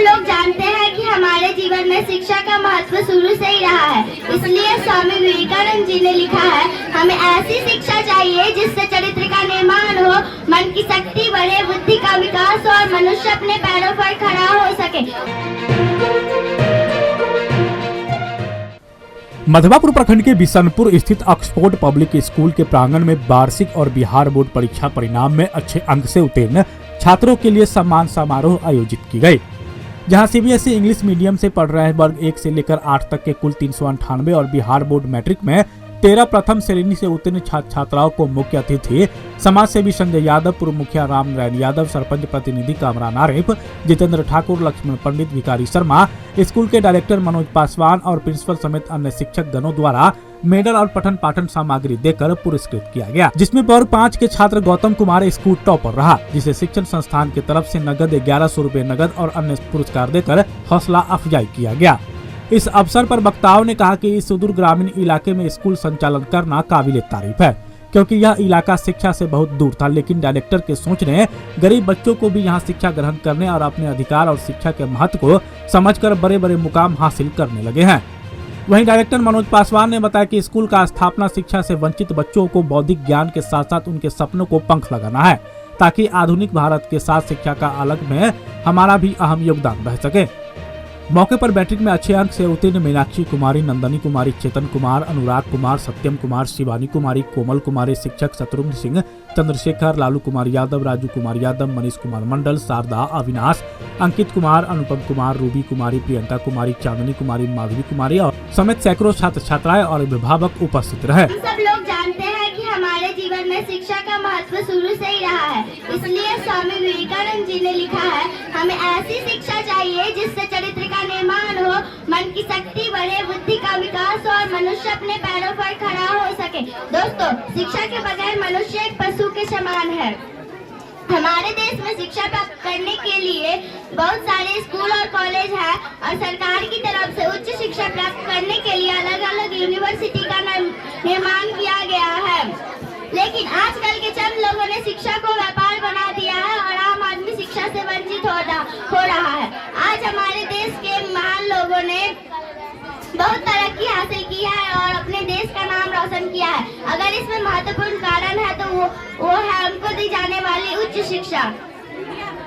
लोग जानते हैं कि हमारे जीवन में शिक्षा का महत्व शुरू से ही रहा है। इसलिए स्वामी विवेकानंद जी ने लिखा है, हमें ऐसी शिक्षा चाहिए जिससे चरित्र का निर्माण हो, मन की शक्ति बढ़े, बुद्धि का विकास हो और मनुष्य अपने पैरों पर खड़ा हो सके। मधवापुर प्रखंड के बिशनपुर स्थित ऑक्सफोर्ड पब्लिक स्कूल के प्रांगण में वार्षिक और बिहार बोर्ड परीक्षा परिणाम में अच्छे अंक से उत्तीर्ण छात्रों के लिए सम्मान समारोह आयोजित की गई, जहां सीबीएसई इंग्लिश मीडियम से पढ़ रहे वर्ग 1 से लेकर 8 तक के कुल 398 और बिहार बोर्ड मैट्रिक में 13 प्रथम श्रेणी से उत्तीर्ण छात्र छात्राओं को मुख्य अतिथि समाज सेवी संजय यादव, पूर्व मुखिया राम नारायण यादव, सरपंच प्रतिनिधि कामरान आरिफ, जितेंद्र ठाकुर, लक्ष्मण पंडित, भिकारी शर्मा, स्कूल के डायरेक्टर मनोज पासवान और प्रिंसिपल समेत अन्य शिक्षक गणों द्वारा मेडल और पठन पाठन सामग्री देकर पुरस्कृत किया गया, जिसमें वर्ग 5 के छात्र गौतम कुमार स्कूल टॉपर रहा, जिसे शिक्षण संस्थान की तरफ से नगद 1100 रुपए नगद और अन्य पुरस्कार देकर हौसला अफजाई किया गया। इस अवसर पर वक्ताओं ने कहा कि इस सुदूर ग्रामीण इलाके में स्कूल संचालन करना काबिल तारीफ है, क्योंकि यह इलाका शिक्षा से बहुत दूर था, लेकिन डायरेक्टर के सोच ने गरीब बच्चों को भी यहां शिक्षा ग्रहण करने और अपने अधिकार और शिक्षा के महत्व को समझकर बड़े बड़े मुकाम हासिल करने लगे हैं। वहीं डायरेक्टर मनोज पासवान ने बताया कि स्कूल का स्थापना शिक्षा से वंचित बच्चों को बौद्धिक ज्ञान के साथ साथ उनके सपनों को पंख लगाना है, ताकि आधुनिक भारत के साथ शिक्षा का अलग में हमारा भी अहम योगदान रह सके। मौके पर मैट्रिक में अच्छे अंक से उत्तीर्ण मीनाक्षी कुमारी, नंदनी कुमारी, चेतन कुमार, अनुराग कुमार, सत्यम कुमार, शिवानी कुमारी, कोमल कुमारी, शिक्षक शत्रुघ्न सिंह, चंद्रशेखर, लालू कुमार यादव, राजू कुमार यादव, मनीष कुमार मंडल, शारदा, अविनाश, अंकित कुमार, अनुपम कुमार, रूबी कुमारी, प्रियंका कुमारी, चांदनी कुमारी, माधवी कुमारी और समेत सैकड़ों छात्र छात्राएं और अभिभावक उपस्थित रहे। सब लोग जानते हैं कि हमारे जीवन में शिक्षा का महत्व शुरू से ही रहा है। इसलिए स्वामी विवेकानंद जी ने लिखा है, हमें ऐसी शिक्षा चाहिए जिससे चरित्र का निर्माण हो, मन की शक्ति बढ़े, बुद्धि का विकास हो और मनुष्य अपने पैरों पर खड़ा हो सके। दोस्तों, शिक्षा के बगैर मनुष्य एक पशु के समान है। हमारे देश में शिक्षा प्राप्त करने के लिए बहुत सारे स्कूल और कॉलेज हैं और सरकार की तरफ से उच्च शिक्षा प्राप्त करने के लिए अलग अलग यूनिवर्सिटी का निर्माण किया गया है, लेकिन आजकल के चंद लोगों ने शिक्षा को व्यापार बना दिया है और आम आदमी शिक्षा से वंचित हो रहा है। आज हमारे देश के महान लोगों ने बहुत तरक्की हासिल की है और अपने देश का नाम रोशन किया है। अगर इसमें महत्वपूर्ण कारण है तो वो है उनको दी जाने वाली उच्च शिक्षा।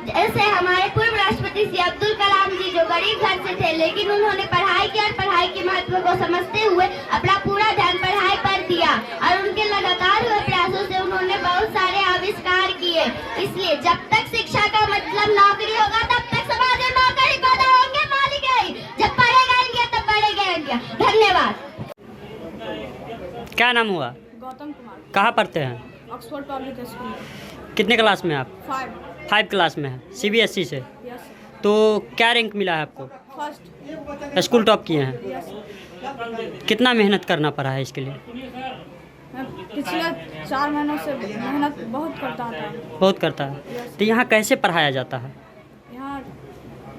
जैसे हमारे पूर्व राष्ट्रपति श्री अब्दुल कलाम जी, जो गरीब घर से थे, लेकिन उन्होंने पढ़ाई की और पढ़ाई के महत्व को समझते हुए अपना पूरा ध्यान पढ़ाई पर दिया और उनके लगातार हुए प्रयासों से उन्होंने बहुत सारे आविष्कार किए। इसलिए जब तक शिक्षा का मतलब नौकरी होगा तब तक समाज में नौकरी पैदा होंगे, मालिक है। जब पढ़ेगा इंडिया तब बढ़ेगा इंडिया। धन्यवाद। क्या नाम हुआ? गौतम कुमार। कहाँ पढ़ते हैं? Oxford public school. कितने क्लास में आप? 5 क्लास में है। सीबीएसई से? यस। तो क्या रैंक मिला है आपको? फर्स्ट। स्कूल टॉप किए हैं? यस। कितना मेहनत करना पड़ा है इसके लिए? मैं पिछले 4 महीनों से मेहनत बहुत करता था। बहुत करता है। तो यहाँ कैसे पढ़ाया जाता है? यहाँ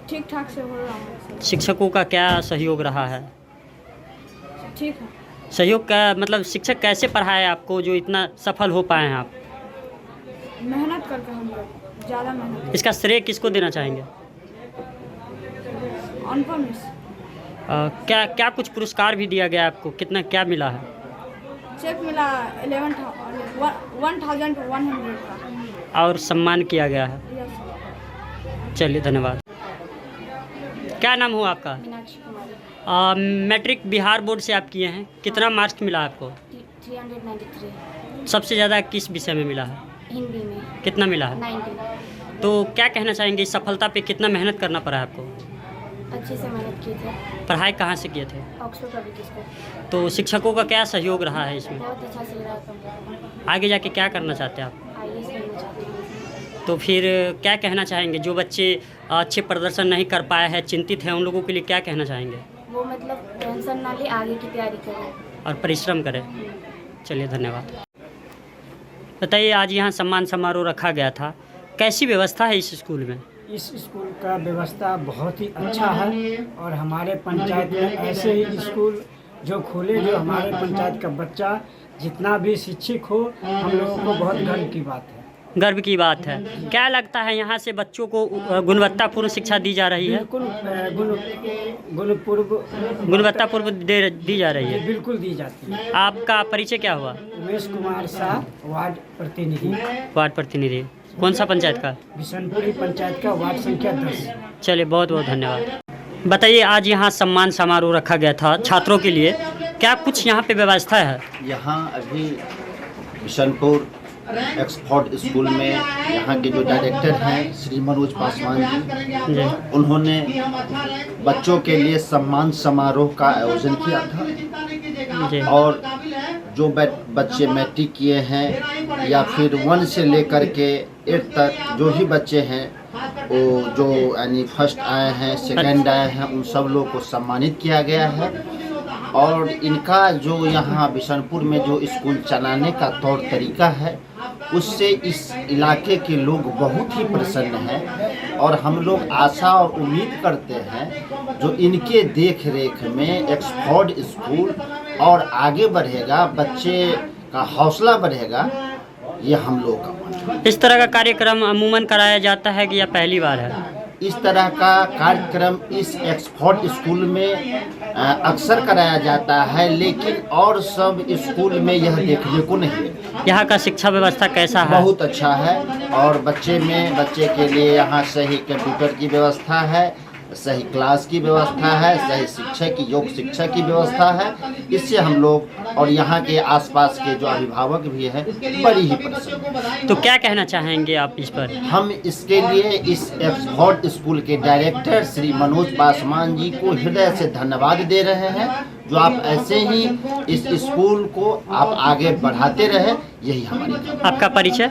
ठीक ठाक से हो रहा है। शिक्षकों का क्या सहयोग रहा है? ठीक है। सहयोग का मतलब शिक्षक कैसे पढ़ाए आपको जो इतना सफल हो पाए हैं आप? मेहनत करके हम लोग ज़्यादा मेहनत। इसका श्रेय किसको देना चाहेंगे? अनुपम मिस। क्या कुछ पुरस्कार भी दिया गया आपको? कितना क्या मिला है? चेक मिला 11,100 का और सम्मान किया गया है। यस। चलिए धन्यवाद। क्या नाम हुआ आपका? मीनाक्षी कुमारी। मैट्रिक बिहार बोर्ड से आप किए हैं, कितना मार्क्स मिला आपको? 393। सबसे ज़्यादा किस विषय में मिला है? हिंदी में। कितना मिला है? 90। तो क्या कहना चाहेंगे इस सफलता पे कितना मेहनत करना पड़ा है आपको? अच्छे से मेहनत किए थे। पढ़ाई कहाँ से किए थे? Oxford public school. तो शिक्षकों का क्या सहयोग रहा है इसमें? बहुत अच्छा से रहा था। आगे जाके क्या करना चाहते हैं आप? IAS बनना चाहते हैं। तो फिर क्या कहना चाहेंगे जो बच्चे अच्छे प्रदर्शन नहीं कर पाए हैं, चिंतित हैं, उन लोगों के लिए क्या कहना चाहेंगे? वो मतलब टेंशन ना ले, आगे की तैयारी करें और परिश्रम करें। चलिए धन्यवाद। बताइए, आज यहाँ सम्मान समारोह रखा गया था, कैसी व्यवस्था है इस स्कूल में? इस स्कूल का व्यवस्था बहुत ही अच्छा है और हमारे पंचायत में ऐसे ही स्कूल जो खोले, जो हमारे पंचायत का बच्चा जितना भी शिक्षित हो, हम लोगों को बहुत गर्व की बात है। गर्व की बात है। क्या लगता है यहाँ से बच्चों को गुणवत्तापूर्ण शिक्षा दी जा रही है? बिल्कुल गुणवत्तापूर्ण दी जा रही है। बिल्कुल दी जाती है। आपका परिचय क्या हुआ? उमेश कुमार शाह, वार्ड प्रतिनिधि, वार्ड प्रतिनिधि। कौन सा पंचायत का? बिशनपुरी पंचायत का, वार्ड संख्या 10। चलिए, बहुत बहुत धन्यवाद। बताइए, आज यहाँ सम्मान समारोह रखा गया था छात्रों के लिए, क्या कुछ यहाँ पे व्यवस्था है? यहाँ अभी बिशनपुर एक्सफोर्ड स्कूल में यहाँ के जो डायरेक्टर हैं श्री मनोज पासवान जी, उन्होंने बच्चों के लिए सम्मान समारोह का आयोजन किया था। जी। और जो बच्चे मैट्रिक किए हैं या फिर 1 से लेकर के 8 तक जो भी बच्चे हैं, वो जो यानी फर्स्ट आए हैं, सेकंड आए हैं, उन सब लोग को सम्मानित किया गया है। और इनका जो यहाँ बिशनपुर में जो स्कूल चलाने का तौर तरीका है, उससे इस इलाके के लोग बहुत ही प्रसन्न हैं। और हम लोग आशा और उम्मीद करते हैं जो इनके देख रेख में एक्सफोर्ड स्कूल और आगे बढ़ेगा, बच्चे का हौसला बढ़ेगा, ये हम लोग का मन है। इस तरह का कार्यक्रम अमूमन कराया जाता है कि या पहली बार है? इस तरह का कार्यक्रम इस एक्सफोर्ड स्कूल में अक्सर कराया जाता है, लेकिन और सब स्कूल में यह देखने को नहीं मिलता। यहाँ का शिक्षा व्यवस्था कैसा है? बहुत अच्छा है। और बच्चे के लिए यहाँ सही कंप्यूटर की व्यवस्था है, सही क्लास की व्यवस्था है, सही शिक्षक की योग शिक्षक की व्यवस्था है। इससे हम लोग और यहाँ के आसपास के जो अभिभावक भी हैं बड़ी ही प्रसन्न हैं। तो क्या कहना चाहेंगे आप इस पर? हम इसके लिए इस एक्सफोर्ड स्कूल के डायरेक्टर श्री मनोज पासवान जी को हृदय से धन्यवाद दे रहे हैं, जो आप ऐसे ही इस स्कूल को आप आगे बढ़ाते रहे, यही हमारी। आपका परिचय?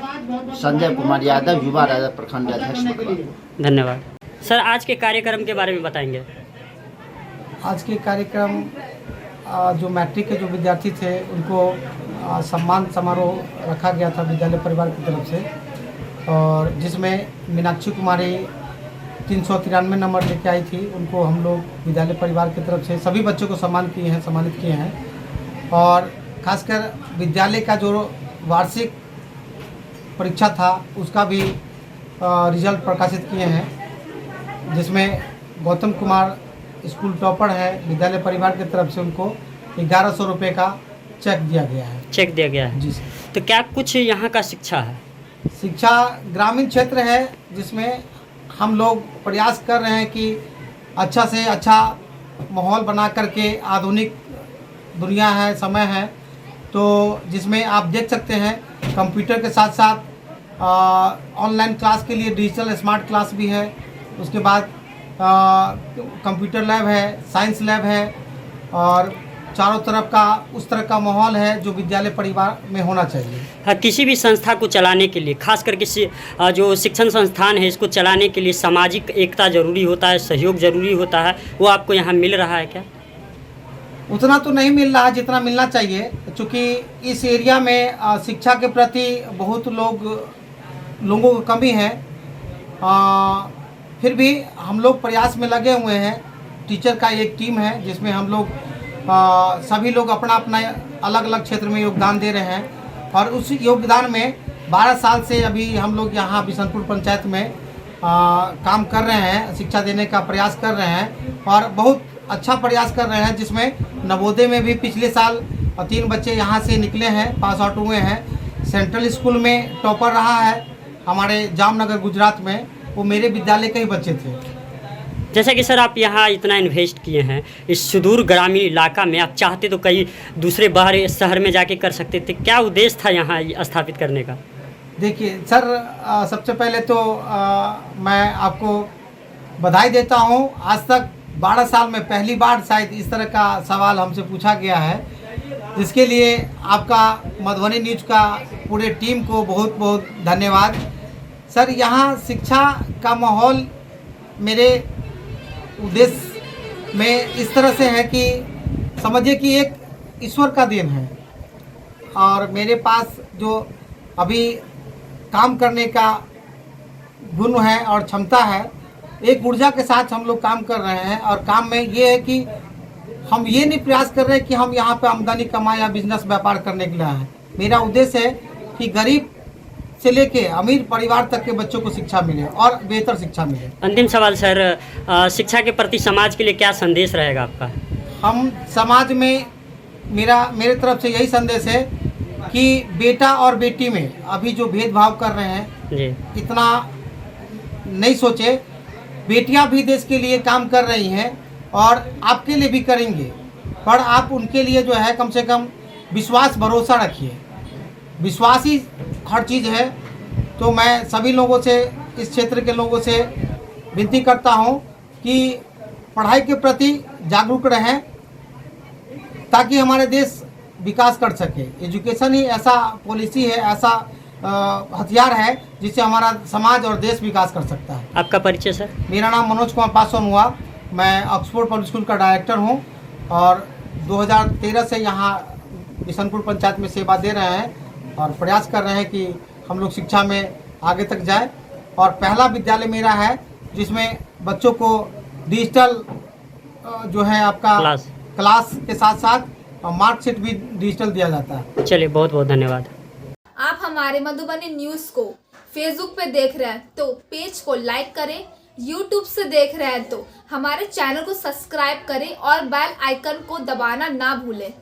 संजय कुमार यादव, युवा राजा प्रखंड अध्यक्ष। धन्यवाद सर। आज के कार्यक्रम के बारे में बताएंगे? आज के कार्यक्रम जो मैट्रिक के जो विद्यार्थी थे उनको सम्मान समारोह रखा गया था विद्यालय परिवार की तरफ से, और जिसमें मीनाक्षी कुमारी 393 नंबर लेके आई थी। उनको हम लोग विद्यालय परिवार की तरफ से सभी बच्चों को सम्मानित किए हैं। और खासकर विद्यालय का जो वार्षिक परीक्षा था उसका भी रिजल्ट प्रकाशित किए हैं, जिसमें गौतम कुमार स्कूल टॉपर है। विद्यालय परिवार की तरफ से उनको 1100 रुपये का चेक दिया गया है। चेक दिया गया है जी सर। तो क्या कुछ यहाँ का शिक्षा है? शिक्षा ग्रामीण क्षेत्र है, जिसमें हम लोग प्रयास कर रहे हैं कि अच्छा से अच्छा माहौल बना करके, आधुनिक दुनिया है, समय है, तो जिसमें आप देख सकते हैं कंप्यूटर के साथ साथ ऑनलाइन क्लास के लिए डिजिटल स्मार्ट क्लास भी है। उसके बाद कंप्यूटर लैब है, साइंस लैब है, और चारों तरफ का उस तरह का माहौल है जो विद्यालय परिवार में होना चाहिए। हाँ, किसी भी संस्था को चलाने के लिए, खासकर किसी जो शिक्षण संस्थान है, इसको चलाने के लिए सामाजिक एकता जरूरी होता है, सहयोग जरूरी होता है। वो आपको यहाँ मिल रहा है क्या? उतना तो नहीं मिल रहा जितना मिलना चाहिए, क्योंकि इस एरिया में शिक्षा के प्रति बहुत लोगों की कमी है। फिर भी हम लोग प्रयास में लगे हुए हैं। टीचर का एक टीम है जिसमें हम लोग सभी लोग अपना अपना अलग अलग क्षेत्र में योगदान दे रहे हैं, और उस योगदान में 12 साल से अभी हम लोग यहाँ बिशनपुर पंचायत में काम कर रहे हैं, शिक्षा देने का प्रयास कर रहे हैं, और बहुत अच्छा प्रयास कर रहे हैं। जिसमें नवोदय में भी पिछले साल 3 बच्चे यहाँ से निकले हैं, पास आउट हुए हैं। सेंट्रल स्कूल में टॉपर रहा है हमारे जामनगर गुजरात में, वो मेरे विद्यालय के ही बच्चे थे। जैसा कि सर आप यहाँ इतना इन्वेस्ट किए हैं इस सुदूर ग्रामीण इलाका में, आप चाहते तो कई दूसरे बाहर शहर में जाके कर सकते थे, क्या उद्देश्य था यहाँ स्थापित करने का? देखिए सर, सबसे पहले तो मैं आपको बधाई देता हूँ। आज तक 12 साल में पहली बार शायद इस तरह का सवाल हमसे पूछा गया है, जिसके लिए आपका मधुबनी न्यूज़ का पूरे टीम को बहुत बहुत धन्यवाद। सर, यहाँ शिक्षा का माहौल मेरे उद्देश्य में इस तरह से है कि समझिए कि एक ईश्वर का देन है, और मेरे पास जो अभी काम करने का गुण है और क्षमता है, एक ऊर्जा के साथ हम लोग काम कर रहे हैं। और काम में ये है कि हम ये नहीं प्रयास कर रहे कि हम यहाँ पे आमदनी कमाएं या बिजनेस व्यापार करने के लिए आए हैं। मेरा उद्देश्य है कि गरीब से लेके अमीर परिवार तक के बच्चों को शिक्षा मिले और बेहतर शिक्षा मिले। अंतिम सवाल सर, शिक्षा के प्रति समाज के लिए क्या संदेश रहेगा आपका? हम समाज में मेरे तरफ से यही संदेश है कि बेटा और बेटी में अभी जो भेदभाव कर रहे हैं जी, इतना नहीं सोचे। बेटियां भी देश के लिए काम कर रही हैं और आपके लिए भी करेंगे, पर आप उनके लिए जो है कम से कम विश्वास भरोसा रखिए। विश्वास ही हर चीज़ है। तो मैं सभी लोगों से, इस क्षेत्र के लोगों से विनती करता हूं कि पढ़ाई के प्रति जागरूक रहें ताकि हमारे देश विकास कर सके। एजुकेशन ही ऐसा पॉलिसी है, ऐसा हथियार है जिससे हमारा समाज और देश विकास कर सकता है। आपका परिचय सर? मेरा नाम मनोज कुमार पासवान हुआ। मैं ऑक्सफोर्ड पब्लिक स्कूल का डायरेक्टर हूं और 2013 से यहाँ बिशनपुर पंचायत में सेवा दे रहे हैं और प्रयास कर रहे हैं कि हम लोग शिक्षा में आगे तक जाए। और पहला विद्यालय मेरा है जिसमें बच्चों को डिजिटल जो है आपका क्लास के साथ साथ मार्कशीट भी डिजिटल दिया जाता है। चलिए, बहुत बहुत धन्यवाद। आप हमारे मधुबनी न्यूज़ को फेसबुक पे देख रहे हैं तो पेज को लाइक करें, यूट्यूब से देख रहे हैं तो हमारे चैनल को सब्सक्राइब करें और बेल आइकन को दबाना ना भूलें।